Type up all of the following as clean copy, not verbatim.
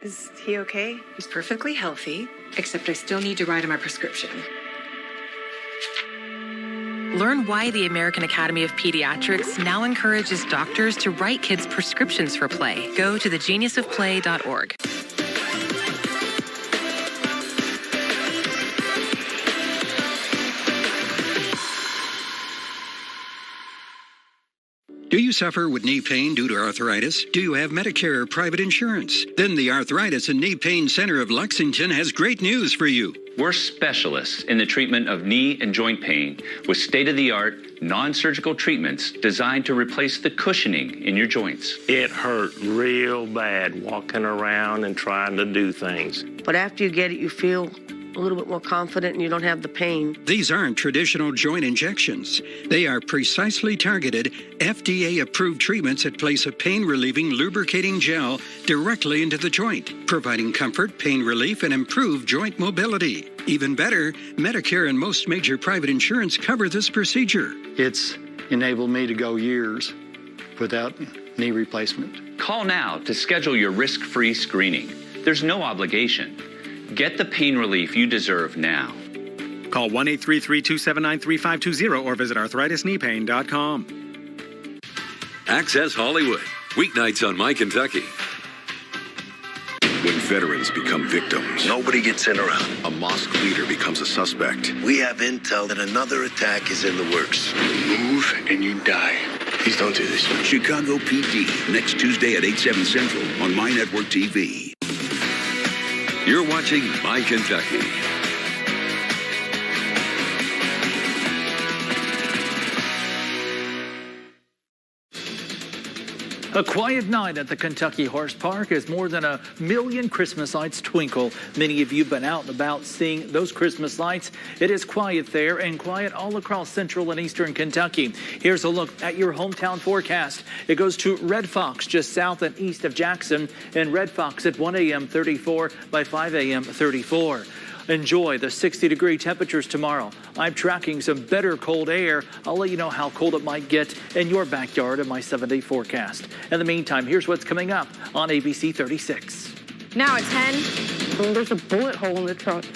Is he okay? He's perfectly healthy, except I still need to write him a prescription. Learn why the American Academy of Pediatrics now encourages doctors to write kids prescriptions for play. Go to thegeniusofplay.org. Do you suffer with knee pain due to arthritis? Do you have Medicare or private insurance? Then the Arthritis and Knee Pain Center of Lexington has great news for you. We're specialists in the treatment of knee and joint pain with state-of-the-art, non-surgical treatments designed to replace the cushioning in your joints. It hurt real bad walking around and trying to do things. But after you get it, you feel a little bit more confident and you don't have the pain. These aren't traditional joint injections. They are precisely targeted, FDA-approved treatments that place a pain-relieving, lubricating gel directly into the joint, providing comfort, pain relief, and improved joint mobility. Even better, Medicare and most major private insurance cover this procedure. It's enabled me to go years without knee replacement. Call now to schedule your risk-free screening. There's no obligation. Get the pain relief you deserve now. Call 1-833-279-3520 or visit arthritis-kneepain.com. Access Hollywood, weeknights on MyKentucky. When veterans become victims, nobody gets in around. A mosque leader becomes a suspect. We have intel that another attack is in the works. You move and you die. Please don't do this. Chicago PD, next Tuesday at 8/7 Central on My Network TV. You're watching MyKentucky. A quiet night at the Kentucky Horse Park as more than 1 million Christmas lights twinkle. Many of you have been out and about seeing those Christmas lights. It is quiet there and quiet all across central and eastern Kentucky. Here's a look at your hometown forecast. It goes to Red Fox just south and east of Jackson, and Red Fox at 1 a.m. 34, by 5 a.m. 34. Enjoy the 60-degree temperatures tomorrow. I'm tracking some better cold air. I'll let you know how cold it might get in your backyard in my 7-day forecast. In the meantime, here's what's coming up on ABC 36. Now at 10. There's a bullet hole in the trunk.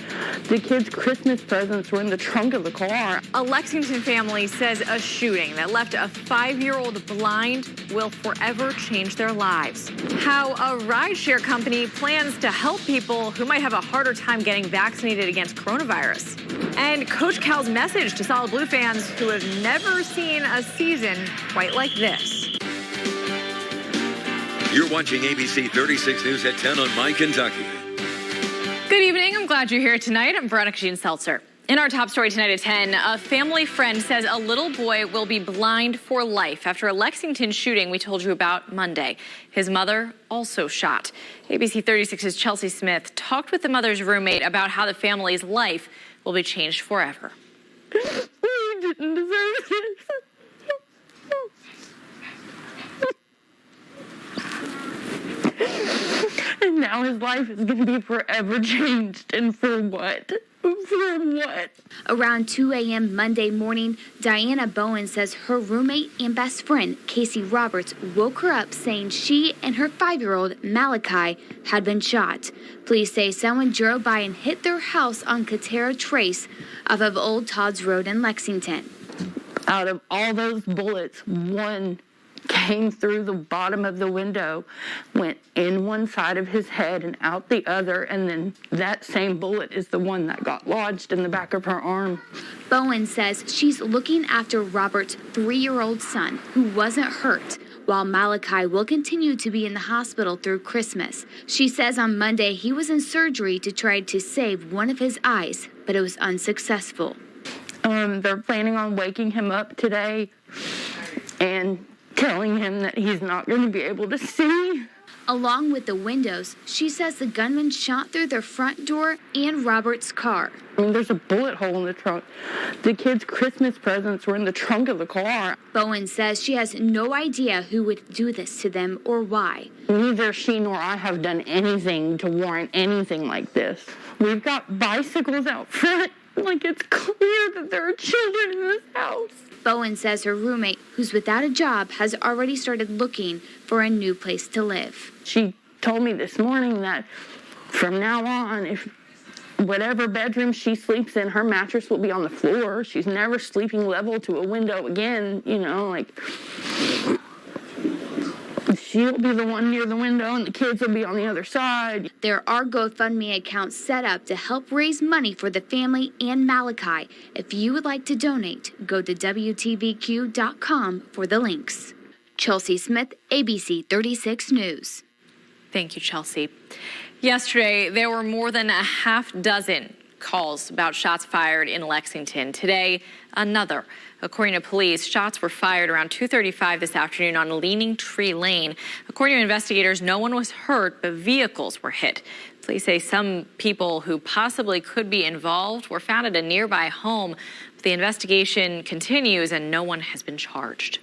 The kids' Christmas presents were in the trunk of the car. A Lexington family says a shooting that left a 5-year-old blind will forever change their lives. How a rideshare company plans to help people who might have a harder time getting vaccinated against coronavirus. And Coach Cal's message to Solid Blue fans who have never seen a season quite like this. You're watching ABC 36 News at 10 on MyKentucky. Good evening. I'm glad you're here tonight. I'm Veronica Jean-Seltzer. In our top story tonight at 10, a family friend says a little boy will be blind for life after a Lexington shooting we told you about Monday. His mother also shot. ABC 36's Chelsea Smith talked with the mother's roommate about how the family's life will be changed forever. We didn't deserve this. And now his life is going to be forever changed. And for what? For what? Around 2 a.m. Monday morning, Diana Bowen says her roommate and best friend, Casey Roberts, woke her up saying she and her 5-year-old, Malachi, had been shot. Police say someone drove by and hit their house on Katera Trace off of Old Todd's Road in Lexington. Out of all those bullets, one came through the bottom of the window, went in one side of his head and out the other, and then that same bullet is the one that got lodged in the back of her arm. Bowen says she's looking after Robert's 3-year-old son, who wasn't hurt, while Malachi will continue to be in the hospital through Christmas. She says on Monday he was in surgery to try to save one of his eyes, but it was unsuccessful. They're planning on waking him up today and telling him that he's not going to be able to see. Along with the windows, she says the gunman shot through their front door and Robert's car. There's a bullet hole in the trunk. The kids' Christmas presents were in the trunk of the car. Bowen says she has no idea who would do this to them or why. Neither she nor I have done anything to warrant anything like this. We've got bicycles out front. Like, it's clear that there are children in this house. Bowen says her roommate, who's without a job, has already started looking for a new place to live. She told me this morning that from now on, if whatever bedroom she sleeps in, her mattress will be on the floor. She's never sleeping level to a window again, you know, like she'll be the one near the window and the kids will be on the other side. There are GoFundMe accounts set up to help raise money for the family and Malachi. If you would like to donate, go to WTVQ.com for the links. Chelsea Smith, ABC 36 News. Thank you, Chelsea. Yesterday, there were more than a half dozen calls about shots fired in Lexington. Today, another. According to police, shots were fired around 2:35 this afternoon on Leaning Tree Lane. According to investigators, no one was hurt, but vehicles were hit. Police say some people who possibly could be involved were found at a nearby home. But the investigation continues and no one has been charged.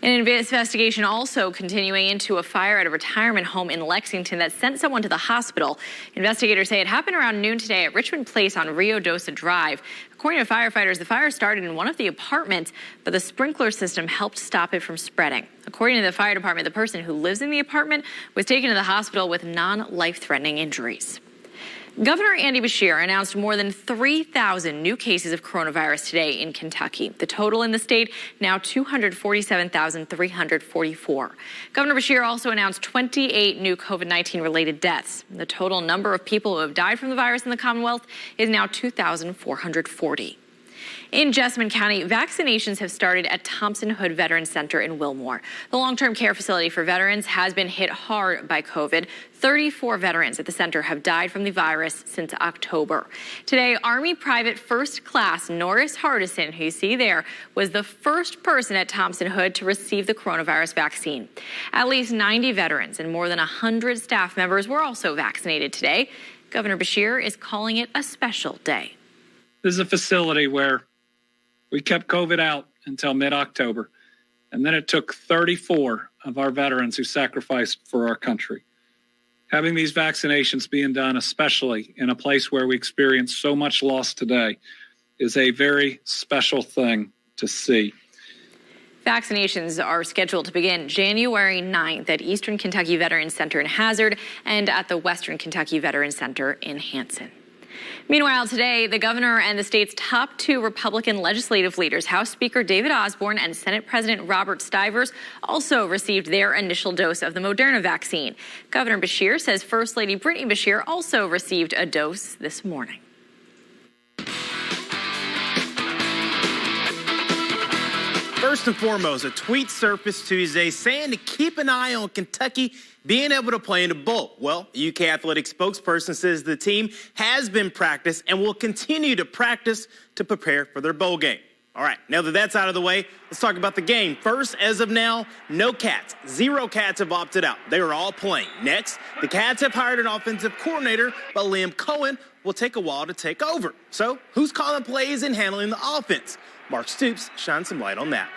An investigation also continuing into a fire at a retirement home in Lexington that sent someone to the hospital. Investigators say it happened around noon today at Richmond Place on Rio Dosa Drive. According to firefighters, the fire started in one of the apartments, but the sprinkler system helped stop it from spreading. According to the fire department, the person who lives in the apartment was taken to the hospital with non-life-threatening injuries. Governor Andy Beshear announced more than 3,000 new cases of coronavirus today in Kentucky. The total in the state now 247,344. Governor Beshear also announced 28 new COVID-19 related deaths. The total number of people who have died from the virus in the Commonwealth is now 2,440. In Jessamine County, vaccinations have started at Thompson Hood Veterans Center in Wilmore. The long-term care facility for veterans has been hit hard by COVID. 34 veterans at the center have died from the virus since October. Today, Army Private First Class Norris Hardison, who you see there, was the first person at Thompson Hood to receive the coronavirus vaccine. At least 90 veterans and more than 100 staff members were also vaccinated today. Governor Beshear is calling it a special day. This is a facility where we kept COVID out until mid-October, and then it took 34 of our veterans who sacrificed for our country. Having these vaccinations being done, especially in a place where we experience so much loss today, is a very special thing to see. Vaccinations are scheduled to begin January 9th at Eastern Kentucky Veterans Center in Hazard and at the Western Kentucky Veterans Center in Hanson. Meanwhile, today, the governor and the state's top two Republican legislative leaders, House Speaker David Osborne and Senate President Robert Stivers, also received their initial dose of the Moderna vaccine. Governor Beshear says First Lady Brittany Beshear also received a dose this morning. First and foremost, a tweet surfaced Tuesday saying to keep an eye on Kentucky being able to play in a bowl. Well, UK Athletics spokesperson says the team has been practiced and will continue to practice to prepare for their bowl game. All right, now that that's out of the way, let's talk about the game. First, as of now, no Cats. 0 Cats have opted out. They are all playing. Next, the Cats have hired an offensive coordinator, but Liam Cohen will take a while to take over. So, who's calling plays and handling the offense? Mark Stoops shines some light on that.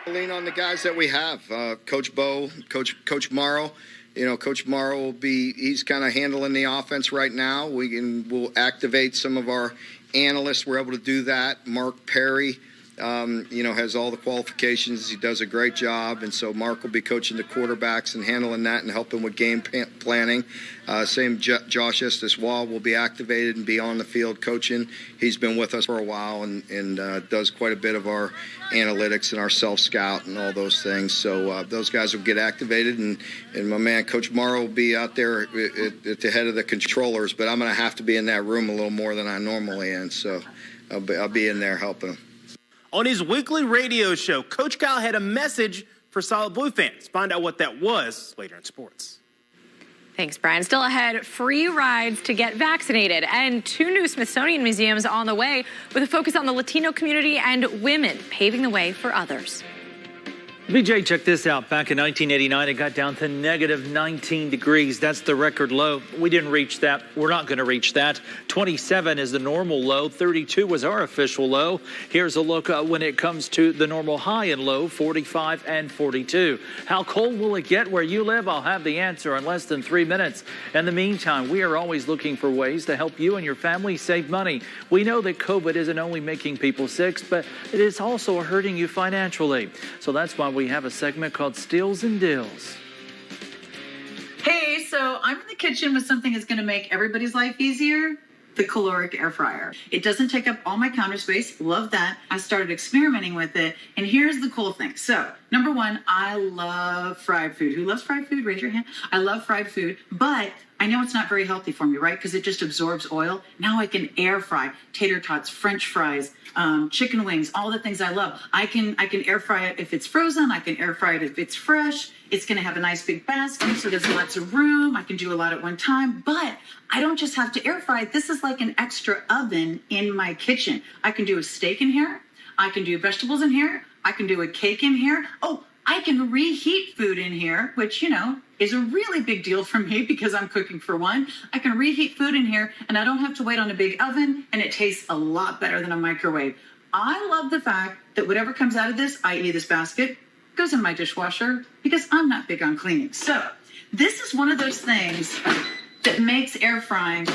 Lean on the guys that we have. Coach Bo, Coach Morrow. You know, Coach Morrow he's kind of handling the offense right now. We'll activate some of our analysts. We're able to do that. Mark Perry, has all the qualifications. He does a great job. And so Mark will be coaching the quarterbacks and handling that and helping with game planning. Same Josh Estes-Wall will be activated and be on the field coaching. He's been with us for a while and does quite a bit of our analytics and our self-scout and all those things. So those guys will get activated. And my man, Coach Morrow, will be out there at the head of the controllers. But I'm going to have to be in that room a little more than I normally am. So I'll be in there helping him. On his weekly radio show, Coach Kyle had a message for Solid Blue fans. Find out what that was later in sports. Thanks, Brian. Still ahead, free rides to get vaccinated and 2 new Smithsonian museums on the way with a focus on the Latino community and women, paving the way for others. BJ, check this out. Back in 1989, it got down to negative 19 degrees. That's the record low. We didn't reach that. We're not going to reach that. 27 is the normal low. 32 was our official low. Here's a look when it comes to the normal high and low, 45 and 42. How cold will it get where you live? I'll have the answer in less than 3 minutes. In the meantime, we are always looking for ways to help you and your family save money. We know that COVID isn't only making people sick, but it is also hurting you financially. So that's why we have a segment called Steals and Deals. Hey, kitchen with something that's going to make everybody's life easier, the caloric air fryer. It doesn't take up all my counter space. Love that. I started experimenting with it. And here's the cool thing. So, number one, I love fried food. Who loves fried food? Raise your hand. I love fried food, but I know it's not very healthy for me, right? Because it just absorbs oil. Now I can air fry tater tots, French fries, chicken wings, all the things I love. I can air fry it if it's frozen. I can air fry it if it's fresh. It's going to have a nice big basket, so there's lots of room. I can do a lot at one time, but I don't just have to air fry it. This is like an extra oven in my kitchen. I can do a steak in here. I can do vegetables in here. I can do a cake in here. Oh, I can reheat food in here, which, you know, is a really big deal for me because I'm cooking for one. I can reheat food in here and I don't have to wait on a big oven, and it tastes a lot better than a microwave. I love the fact that whatever comes out of this, i.e. this basket, goes in my dishwasher because I'm not big on cleaning. So this is one of those things that makes air frying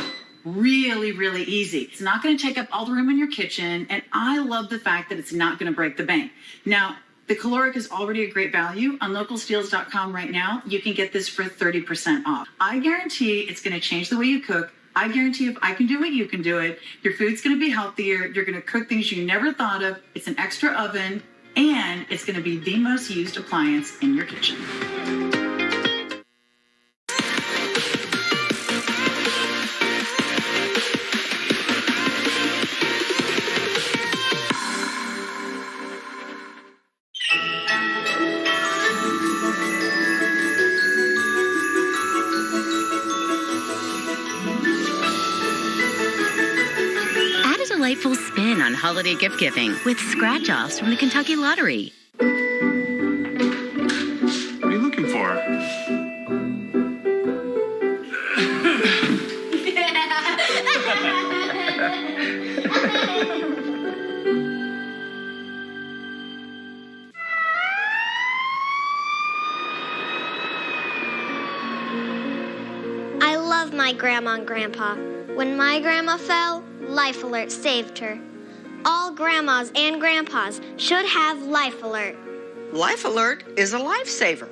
really, really easy. It's not going to take up all the room in your kitchen, and I love the fact that it's not going to break the bank. Now, the caloric is already a great value. On localsteals.com right now, you can get this for 30% off. I guarantee it's going to change the way you cook. I guarantee if I can do it, you can do it. Your food's going to be healthier. You're going to cook things you never thought of. It's an extra oven, and it's going to be the most used appliance in your kitchen. Delightful spin on holiday gift giving with scratch-offs from the Kentucky Lottery. What are you looking for? I love my grandma and grandpa. When my grandma fell, Life Alert saved her. All grandmas and grandpas should have Life Alert. Life Alert is a lifesaver.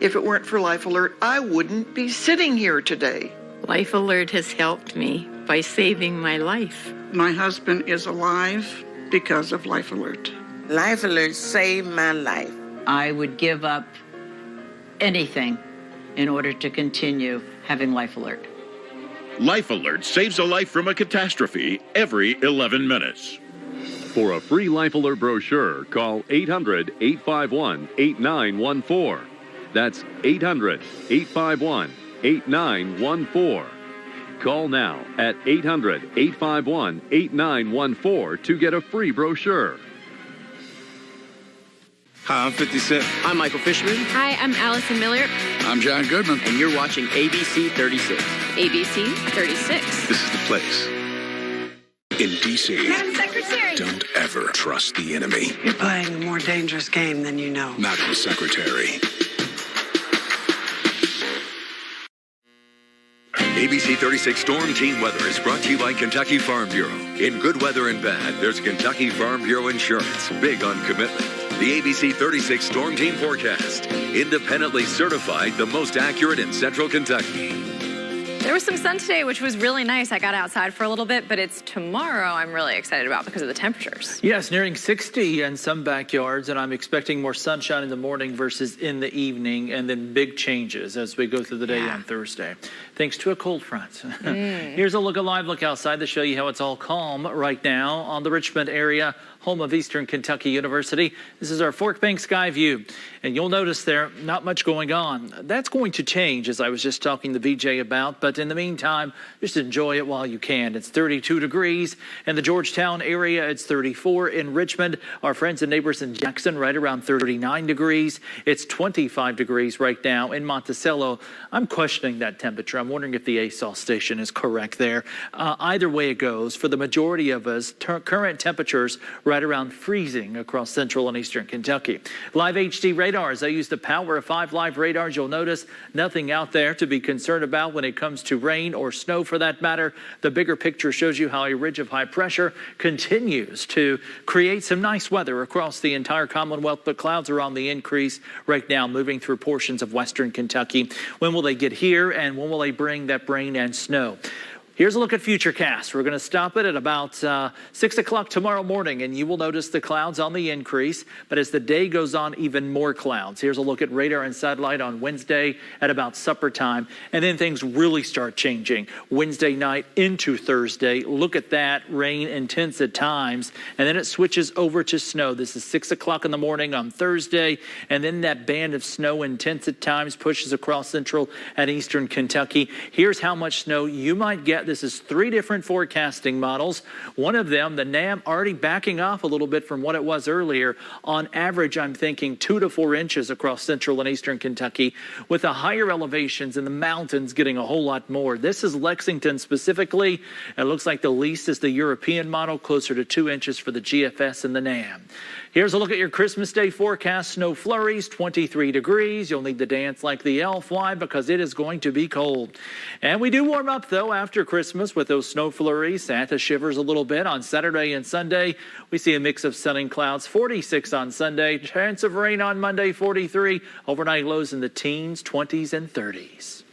If it weren't for Life Alert, I wouldn't be sitting here today. Life Alert has helped me by saving my life. My husband is alive because of Life Alert. Life Alert saved my life. I would give up anything in order to continue having Life Alert. Life Alert saves a life from a catastrophe every 11 minutes. For a free Life Alert brochure, call 800-851-8914. That's 800-851-8914. Call now at 800-851-8914 to get a free brochure. Hi, I'm 50 Cent. I'm Michael Fishman. Hi, I'm Allison Miller. I'm John Goodman. And you're watching ABC 36. ABC 36. This is the place. In D.C., Madam Secretary, don't ever trust the enemy. You're playing a more dangerous game than you know. Madam Secretary. ABC 36 Storm Team Weather is brought to you by Kentucky Farm Bureau. In good weather and bad, there's Kentucky Farm Bureau Insurance. Big on commitment. The ABC 36 Storm Team Forecast. Independently certified the most accurate in Central Kentucky. There was some sun today, which was really nice. I got outside for a little bit, but it's tomorrow I'm really excited about because of the temperatures. Yes, nearing 60 in some backyards, and I'm expecting more sunshine in the morning versus in the evening, and then big changes as we go through the day on Thursday, thanks to a cold front. Here's a live look outside to show you how it's all calm right now on the Richmond area, home of Eastern Kentucky University. This is our Fork Bank sky view, and you'll notice there not much going on. That's going to change, as I was just talking to VJ about, but in the meantime, just enjoy it while you can. It's 32 degrees in the Georgetown area. It's 34 in Richmond. Our friends and neighbors in Jackson, right around 39 degrees. It's 25 degrees right now in Monticello. I'm questioning that temperature. I'm wondering if the ASOS station is correct there. Either way it goes, for the majority of us, current temperatures right around freezing across central and eastern Kentucky. Live HD radars. I use the Power of 5 live radars. You'll notice nothing out there to be concerned about when it comes to rain or snow for that matter. The bigger picture shows you how a ridge of high pressure continues to create some nice weather across the entire Commonwealth, but clouds are on the increase right now, moving through portions of western Kentucky. When will they get here, and when will they bring that rain and snow? Here's a look at Futurecast. We're going to stop it at about 6 o'clock tomorrow morning, and you will notice the clouds on the increase. But as the day goes on, even more clouds. Here's a look at radar and satellite on Wednesday at about supper time. And then things really start changing Wednesday night into Thursday. Look at that. Rain intense at times. And then it switches over to snow. This is 6 o'clock in the morning on Thursday. And then that band of snow intense at times pushes across central and eastern Kentucky. Here's how much snow you might get. This is 3 different forecasting models. One of them, the NAM, already backing off a little bit from what it was earlier. On average, I'm thinking 2 to 4 inches across central and eastern Kentucky, with the higher elevations in the mountains getting a whole lot more. This is Lexington specifically. It looks like the least is the European model, closer to 2 inches for the GFS and the NAM. Here's a look at your Christmas Day forecast. Snow flurries, 23 degrees. You'll need to dance like the elf. Why? Because it is going to be cold. And we do warm up, though, after Christmas with those snow flurries. Santa shivers a little bit on Saturday and Sunday. We see a mix of sun and clouds, 46 on Sunday. Chance of rain on Monday, 43. Overnight lows in the teens, 20s, and 30s.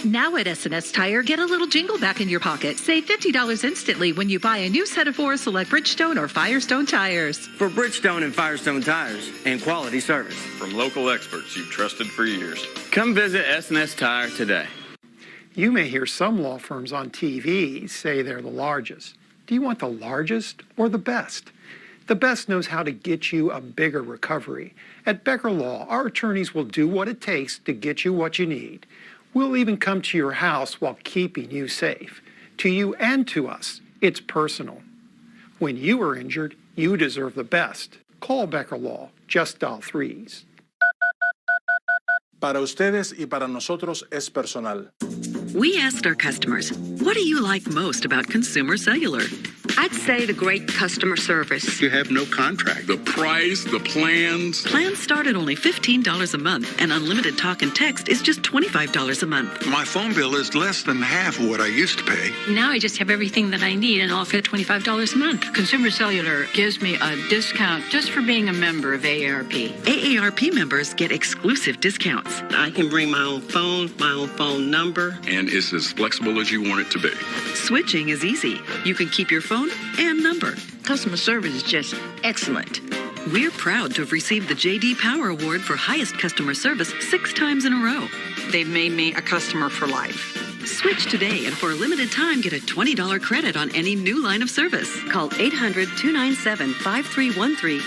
Now at S&S Tire, get a little jingle back in your pocket. Save $50 instantly when you buy a new set of 4 select Bridgestone or Firestone tires. For Bridgestone and Firestone tires and quality service. From local experts you've trusted for years. Come visit S&S Tire today. You may hear some law firms on TV say they're the largest. Do you want the largest or the best? The best knows how to get you a bigger recovery. At Becker Law, our attorneys will do what it takes to get you what you need. We'll even come to your house while keeping you safe. To you and to us, it's personal. When you are injured, you deserve the best. Call Becker Law. Just dial 3s. Para ustedes y para nosotros es personal. We asked our customers, what do you like most about Consumer Cellular? I'd say the great customer service. You have no contract. The price, the plans. Plans start at only $15 a month, and unlimited talk and text is just $25 a month. My phone bill is less than half of what I used to pay. Now I just have everything that I need, and all for $25 a month. Consumer Cellular gives me a discount just for being a member of AARP. AARP members get exclusive discounts. I can bring my own phone number. And it's as flexible as you want it to be. Switching is easy. You can keep your phone and number. Customer service is just excellent. We're proud to have received the J.D. Power Award for highest customer service 6 times in a row. They've made me a customer for life. Switch today and for a limited time get a $20 credit on any new line of service. Call 800-297-5313.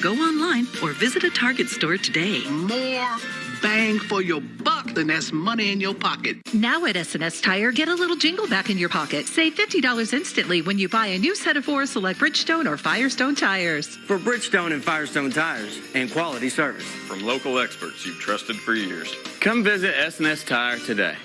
Go online or visit a Target store today. More bang for your buck than that's money in your pocket. Now at S&S Tire, get a little jingle back in your pocket. Save $50 instantly when you buy a new set of 4 select Bridgestone or Firestone tires. For Bridgestone and Firestone tires and quality service. From local experts you've trusted for years. Come visit S&S Tire today.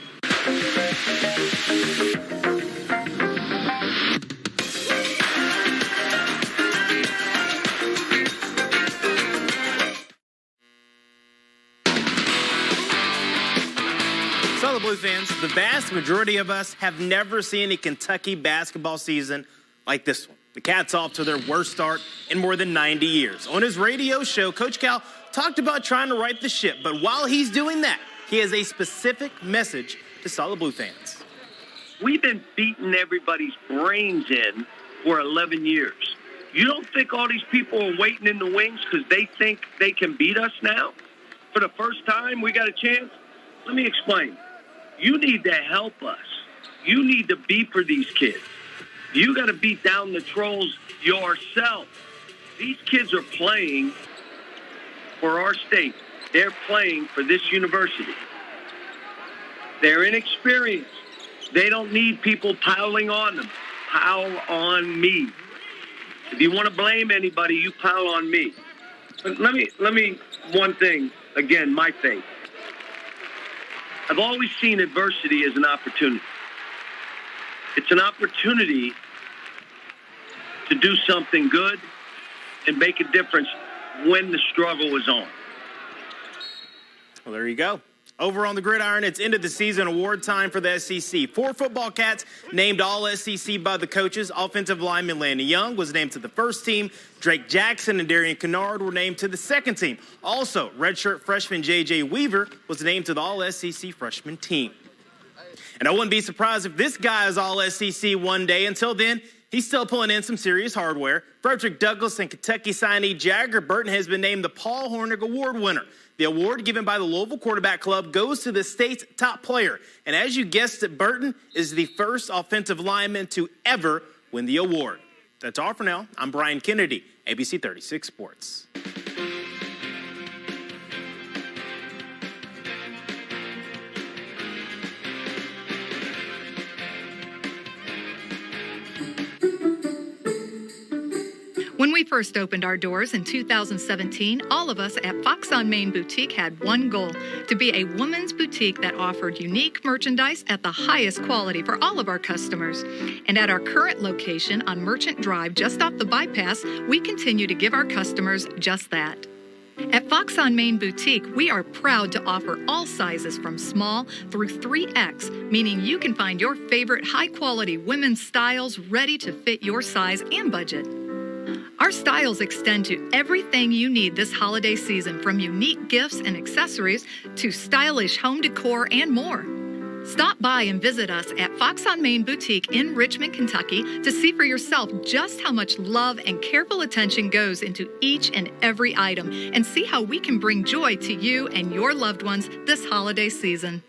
So, Blue fans, the vast majority of us have never seen a Kentucky basketball season like this one. The Cats off to their worst start in more than 90 years. On his radio show, Coach Cal talked about trying to right the ship, but while he's doing that, he has a specific message to Solid Blue fans. We've been beating everybody's brains in for 11 years. You don't think all these people are waiting in the wings because they think they can beat us now? For the first time, we got a chance? Let me explain. You need to help us. You need to be for these kids. You got to beat down the trolls yourself. These kids are playing for our state. They're playing for this university. They're inexperienced. They don't need people piling on them. Pile on me. If you want to blame anybody, you pile on me. But let me one thing, again, my faith. I've always seen adversity as an opportunity. It's an opportunity to do something good and make a difference when the struggle is on. Well, there you go. Over on the gridiron, it's end of the season award time for the SEC. 4 football cats named All-SEC by the coaches. Offensive lineman Landon Young was named to the first team. Drake Jackson and Darian Kennard were named to the second team. Also, redshirt freshman J.J. Weaver was named to the All-SEC freshman team. And I wouldn't be surprised if this guy is All-SEC one day. Until then, he's still pulling in some serious hardware. Frederick Douglass and Kentucky signee Jagger Burton has been named the Paul Hornung Award winner. The award given by the Louisville Quarterback Club goes to the state's top player. And as you guessed it, Burton is the first offensive lineman to ever win the award. That's all for now. I'm Brian Kennedy, ABC 36 Sports. When we first opened our doors in 2017, all of us at Fox on Main Boutique had one goal: to be a women's boutique that offered unique merchandise at the highest quality for all of our customers. And at our current location on Merchant Drive, just off the bypass, we continue to give our customers just that. At Fox on Main Boutique, we are proud to offer all sizes from small through 3X, meaning you can find your favorite high-quality women's styles ready to fit your size and budget. Our styles extend to everything you need this holiday season, from unique gifts and accessories to stylish home decor and more. Stop by and visit us at Fox on Main Boutique in Richmond, Kentucky to see for yourself just how much love and careful attention goes into each and every item, and see how we can bring joy to you and your loved ones this holiday season.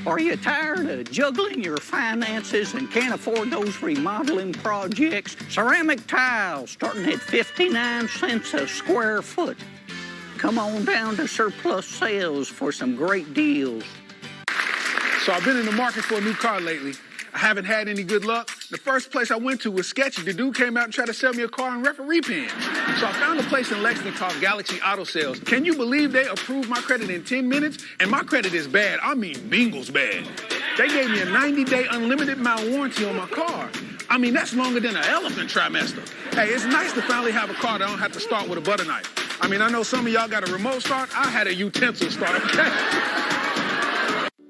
Are you tired of juggling your finances and can't afford those remodeling projects? Ceramic tiles starting at 59 cents a square foot. Come on down to Surplus Sales for some great deals. So I've been in the market for a new car lately. I haven't had any good luck. The first place I went to was sketchy. The dude came out and tried to sell me a car in referee pins. So I found a place in Lexington called Galaxy Auto Sales. Can you believe they approved my credit in 10 minutes? And my credit is bad. I mean, Bengals bad. They gave me a 90-day unlimited mile warranty on my car. I mean, that's longer than an elephant trimester. Hey, it's nice to finally have a car that I don't have to start with a butter knife. I mean, I know some of y'all got a remote start. I had a utensil start, okay?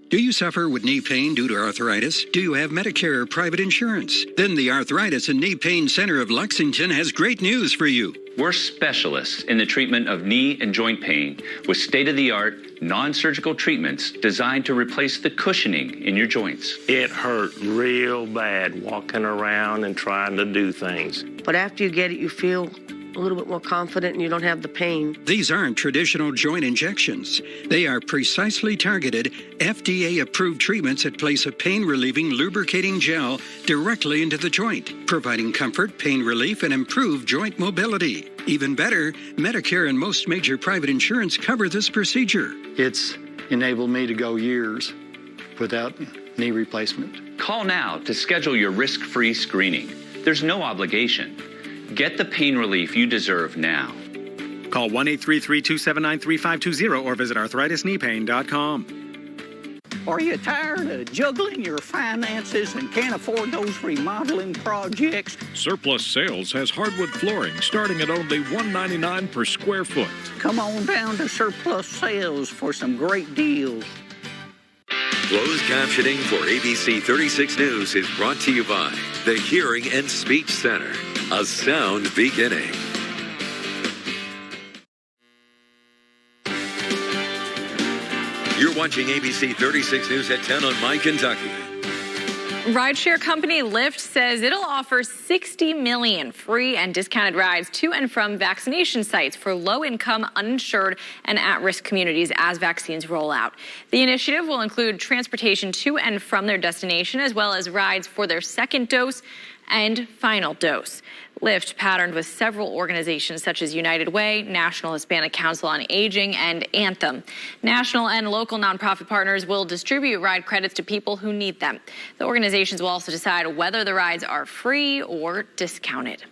Do you suffer with knee pain due to arthritis? Do you have Medicare or private insurance? Then the Arthritis and Knee Pain Center of Lexington has great news for you. We're specialists in the treatment of knee and joint pain with state-of-the-art, non-surgical treatments designed to replace the cushioning in your joints. It hurt real bad walking around and trying to do things. But after you get it, you feel a little bit more confident and you don't have the pain. These aren't traditional joint injections. They are precisely targeted, FDA-approved treatments that place a pain-relieving, lubricating gel directly into the joint, providing comfort, pain relief, and improved joint mobility. Even better, Medicare and most major private insurance cover this procedure. It's enabled me to go years without knee replacement. Call now to schedule your risk-free screening. There's no obligation. Get the pain relief you deserve now. Call 1-833-279-3520 or visit arthritis-kneepain.com. Are you tired of juggling your finances and can't afford those remodeling projects? Surplus Sales has hardwood flooring starting at only $1.99 per square foot. Come on down to Surplus Sales for some great deals. Closed captioning for ABC 36 News is brought to you by the Hearing and Speech Center. A sound beginning. You're watching ABC 36 News at 10 on MyKentucky. Rideshare company Lyft says it'll offer 60 million free and discounted rides to and from vaccination sites for low-income, uninsured, and at-risk communities as vaccines roll out. The initiative will include transportation to and from their destination, as well as rides for their second dose and final dose. Lyft partnered with several organizations such as United Way, National Hispanic Council on Aging, and Anthem. National and local nonprofit partners will distribute ride credits to people who need them. The organizations will also decide whether the rides are free or discounted.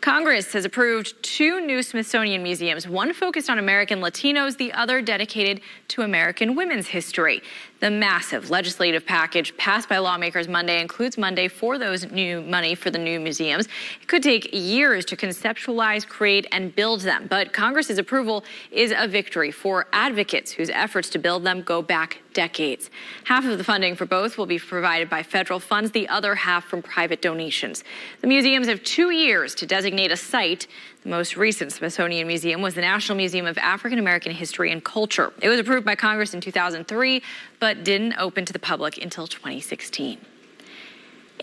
Congress has approved 2 new Smithsonian museums, one focused on American Latinos, the other dedicated to American women's history. The massive legislative package passed by lawmakers Monday includes money for the new museums. It could take years to conceptualize, create, and build them, but Congress's approval is a victory for advocates whose efforts to build them go back decades. Half of the funding for both will be provided by federal funds, the other half from private donations. The museums have 2 years to designate a site. The most recent Smithsonian Museum was the National Museum of African American History and Culture. It was approved by Congress in 2003, but didn't open to the public until 2016.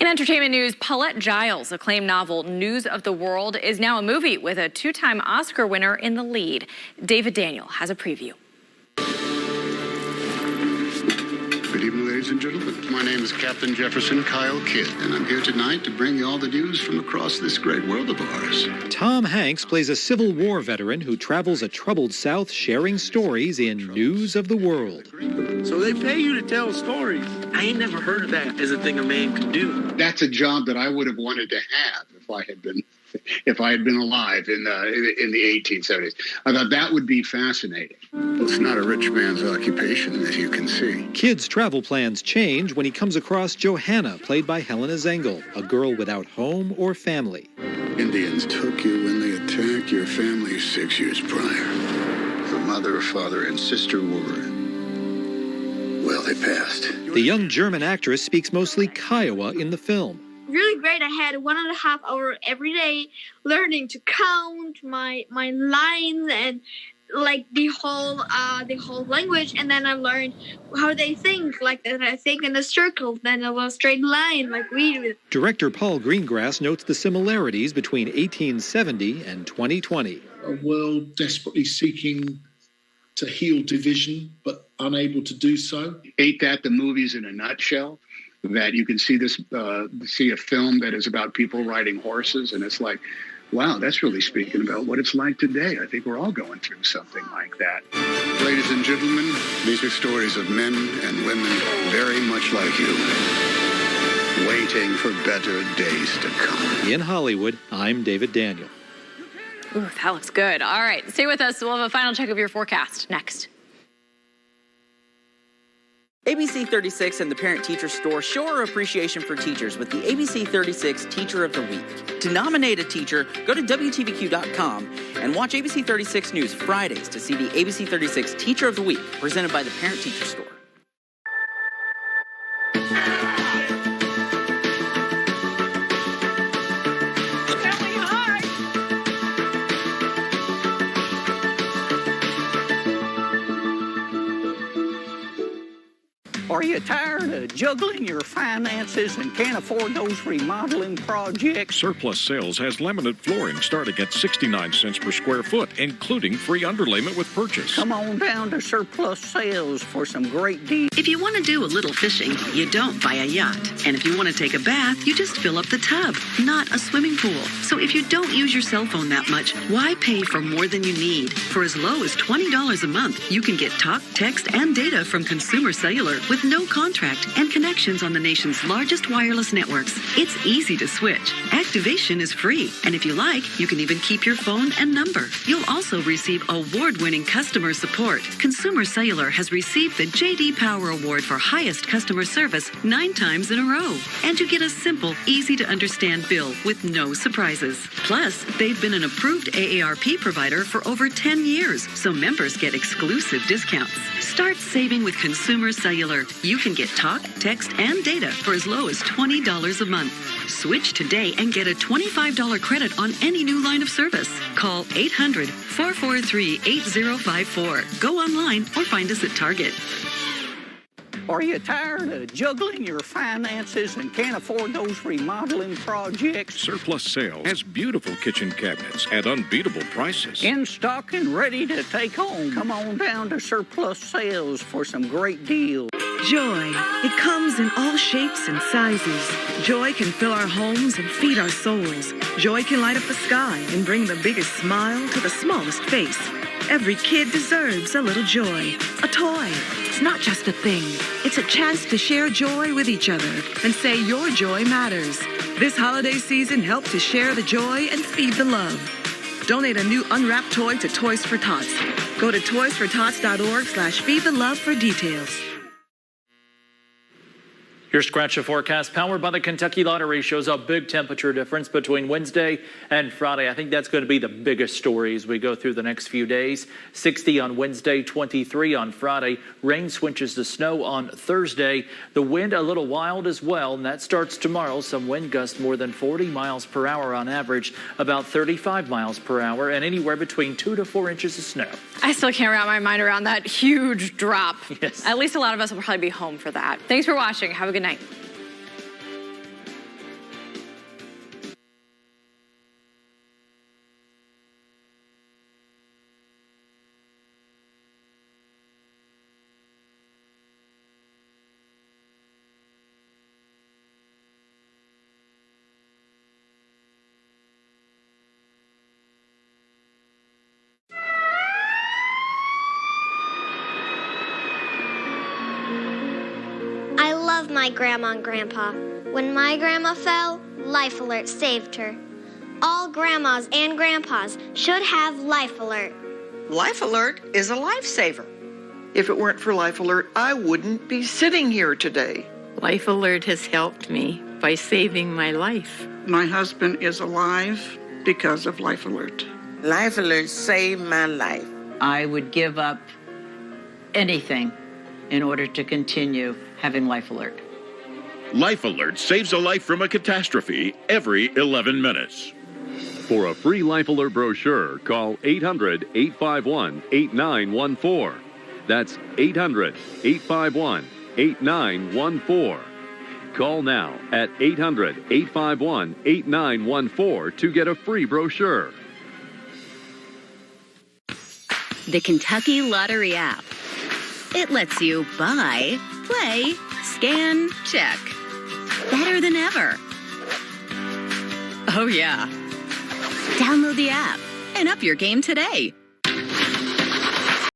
In entertainment news, Paulette Giles' acclaimed novel News of the World is now a movie with a 2-time Oscar winner in the lead. David Daniel has a preview. Good evening, ladies and gentlemen. My name is Captain Jefferson Kyle Kidd, and I'm here tonight to bring you all the news from across this great world of ours. Tom Hanks plays a Civil War veteran who travels a troubled South sharing stories in News of the World. So they pay you to tell stories. I ain't never heard of that as a thing a man could do. That's a job that I would have wanted to have if I had been alive in the 1870s. I thought that would be fascinating. It's not a rich man's occupation, as you can see. Kids' travel plans change when he comes across Johanna, played by Helena Zengel, a girl without home or family. Indians took you when they attacked your family 6 years prior. Your mother, father, and sister were... well, they passed. The young German actress speaks mostly Kiowa in the film. Really great. I had 1.5 hours every day learning to count my lines and like the whole language, and then I learned how they think, like that I think in a circle, then a straight line like we do. Director Paul Greengrass notes the similarities between 1870 and 2020. A world desperately seeking to heal division, but unable to do so. Ain't that the movies in a nutshell? That you can see see a film that is about people riding horses, and it's like, wow, that's really speaking about what it's like today. I think we're all going through something like that. Ladies and gentlemen, these are stories of men and women very much like you, waiting for better days to come. In Hollywood, I'm David Daniel. Ooh, that looks good. All right, stay with us. We'll have a final check of your forecast next. ABC 36 and the Parent Teacher Store show our appreciation for teachers with the ABC 36 Teacher of the Week. To nominate a teacher, go to WTVQ.com and watch ABC 36 News Fridays to see the ABC 36 Teacher of the Week presented by the Parent Teacher Store. Are you tired of juggling your finances and can't afford those remodeling projects? Surplus Sales has laminate flooring starting at 69 cents per square foot, including free underlayment with purchase. Come on down to Surplus Sales for some great deals. If you want to do a little fishing, you don't buy a yacht. And if you want to take a bath, you just fill up the tub, not a swimming pool. So if you don't use your cell phone that much, why pay for more than you need? For as low as $20 a month, you can get talk, text, and data from Consumer Cellular with no contract and connections on the nation's largest wireless networks. It's easy to switch. Activation is free. And if you like, you can even keep your phone and number. You'll also receive award-winning customer support. Consumer Cellular has received the J.D. Power Award for highest customer service 9 times in a row. And you get a simple, easy-to-understand bill with no surprises. Plus, they've been an approved AARP provider for over 10 years, so members get exclusive discounts. Start saving with Consumer Cellular. You can get talk, text, and data for as low as $20 a month. Switch today and get a $25 credit on any new line of service. Call 800-443-8054. Go online or find us at Target. Are you tired of juggling your finances and can't afford those remodeling projects? Surplus Sales has beautiful kitchen cabinets at unbeatable prices. In stock and ready to take home. Come on down to Surplus Sales for some great deals. Joy. It comes in all shapes and sizes. Joy can fill our homes and feed our souls. Joy can light up the sky and bring the biggest smile to the smallest face. Every kid deserves a little joy. A toy. It's not just a thing. It's a chance to share joy with each other and say your joy matters. This holiday season, help to share the joy and feed the love. Donate a new unwrapped toy to Toys for Tots. Go to toysfortots.org/feedthelove for details. Your scratch of forecast powered by the Kentucky Lottery shows a big temperature difference between Wednesday and Friday. I think that's going to be the biggest story as we go through the next few days. 60 on Wednesday, 23 on Friday. Rain switches to snow on Thursday. The wind a little wild as well, and that starts tomorrow. Some wind gusts more than 40 miles per hour on average, about 35 miles per hour, and anywhere between 2 to 4 inches of snow. I still can't wrap my mind around that huge drop. Yes. At least a lot of us will probably be home for that. Thanks for watching. Have a good night. I love my grandma and grandpa. When my grandma fell, Life Alert saved her. All grandmas and grandpas should have Life Alert. Life Alert is a lifesaver. If it weren't for Life Alert, I wouldn't be sitting here today. Life Alert has helped me by saving my life. My husband is alive because of Life Alert. Life Alert saved my life. I would give up anything in order to continue having Life Alert. Life Alert saves a life from a catastrophe every 11 minutes. For a free Life Alert brochure, call 800-851-8914. That's 800-851-8914. Call now at 800-851-8914 to get a free brochure. The Kentucky Lottery app. It lets you buy, play, scan, check. Better than ever. Oh, yeah. Download the app and up your game today.